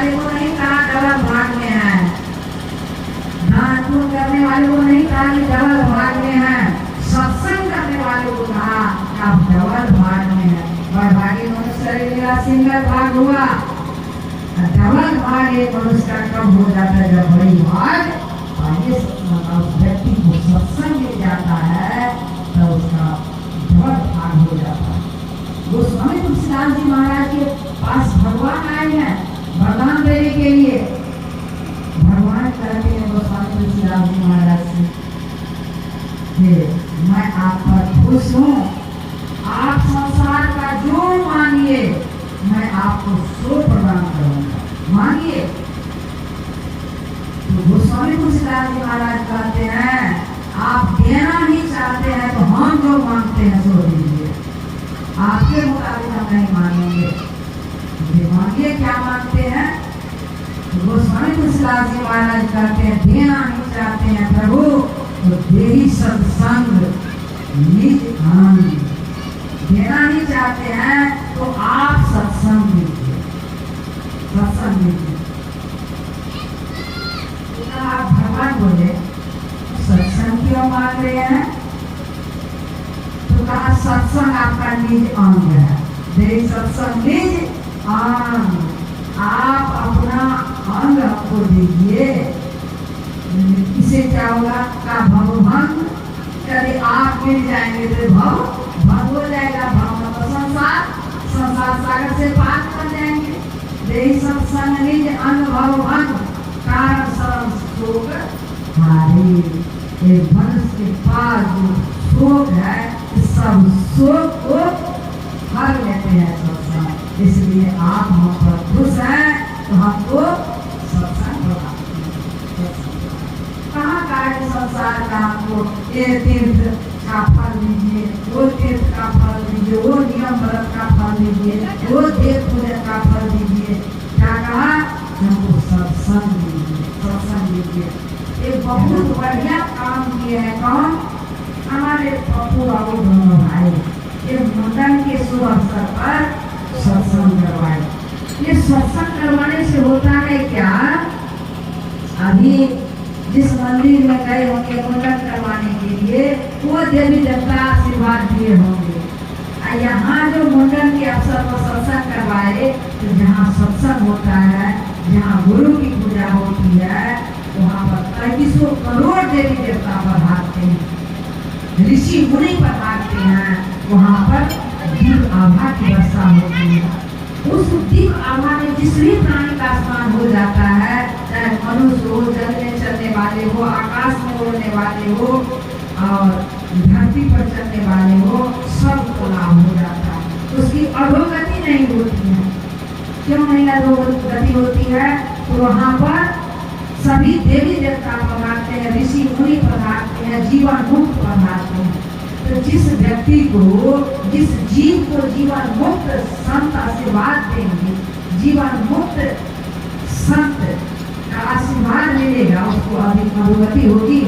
वाले को नहीं कहा डबल भाग में है, दान पुण्य करने वाले को नहीं कहा कि डबल भाग में है, सत्संग करने वाले को कहा आप डबल भाग में है। और भागी मनुष्य शरीर सिंगल भाग हुआ, डबल भाग एक मनुष्य का कब हो जाता है जब बड़ी भाग उस व्यक्ति को सत्संग मिल जाता है तो उसका डबल भाग हो जाता है। गोस्वामी तुलसीदास जी महाराज के पास भगवान आए हैं वरदान देने के लिए। भगवान कहते हैं गोस्वामी तुलसीदास जी महाराज से कि मैं आप पर खुश हूँ, आप संसार का जो मांगिए मैं आपको सो प्रदान करूंगा, मांगिए। तो गोस्वामी तुलसीदास जी महाराज कहते हैं आप देना ही चाहते हैं तो हम जो मांगते हैं सो दीजिए, आपके मुताबिक हम नहीं मांगेंगे, मांगिए क्या मांगते हैं। तो गोस्वामी तुलसीदास जी महाराज कहते हैं देना ही चाहते हैं प्रभु तो देही सत्संग निज आनंद, देना नहीं चाहते हैं तो आप सत्संग लीजिए, सत्संग लीजिए। आप भगवान बोले सत्संग क्यों मांग रहे हैं, तो कहा सत्संग आपका निज अंग है, देही सत्संग निज अंग, आप अपना अंग आपको दीजिए। इसे क्या होगा का भवभंग, यदि आप मिल जाएंगे तो भंग हो जाएगा, भंग तो संसार सागर से पार कर जाएंगे। देही सत्संग निज अंग भवभंग कारण सरल शोक हारी, एक मनुष्य के पास जो शोक है सब शोक को हर लेते हैं सत्संग। इसलिए आप हम पर खुश हैं तो हमको सत्संग कहाँ का संसार का हमको ये तीर्थ का फल लीजिए, वो तीर्थ का फल लीजिए, वो नियम व्रत का फल लीजिए, वो देव पूजन का फल लीजिए। क्या कहा हमको सत्संग लीजिए, सत्संग लीजिए। एक बहुत बढ़िया काम किए हैं कौन, हमारे पप्पू बाबू दोनों भाई ये मुंडन के शुभ अवसर पर सत्संग करवाए। ये सत्संग करवाने से होता है क्या, अभी जिस मंदिर में गए होंगे मुंडन करवाने के लिए वो देवी देवता आशीर्वाद दिए होंगे, यहाँ जो मुंडन के अवसर पर सत्संग करवाए तो जहाँ सत्संग होता है, जहाँ गुरु की पूजा होती है, वहाँ पर 3500 करोड़ देवी देवता पधारते हैं, ऋषि मुनि पधारते हैं, वहाँ पर दिव्य आभा की वर्षा होती है। उस दिव्य आभा में जिस भी प्राणी का स्नान हो जाता है, चाहे मनुष्य हो, जल में चलने वाले हो, आकाश में उड़ने वाले हो और धरती पर चलने वाले हो, सबको लाभ हो जाता है, उसकी अधोगति नहीं होती है। क्यों नहीं अधोगति होती है, तो वहाँ पर सभी देवी देवता पधारते हैं, ऋषि मुनि पधारते हैं, जीवन मुक्त पधारते हैं। तो जिस व्यक्ति को, जिस जीव को जीवन मुक्त संत आशीर्वाद देंगे, जीवन मुक्त संत का आशीर्वाद मिलेगा, उसको अभी अधोगति होगी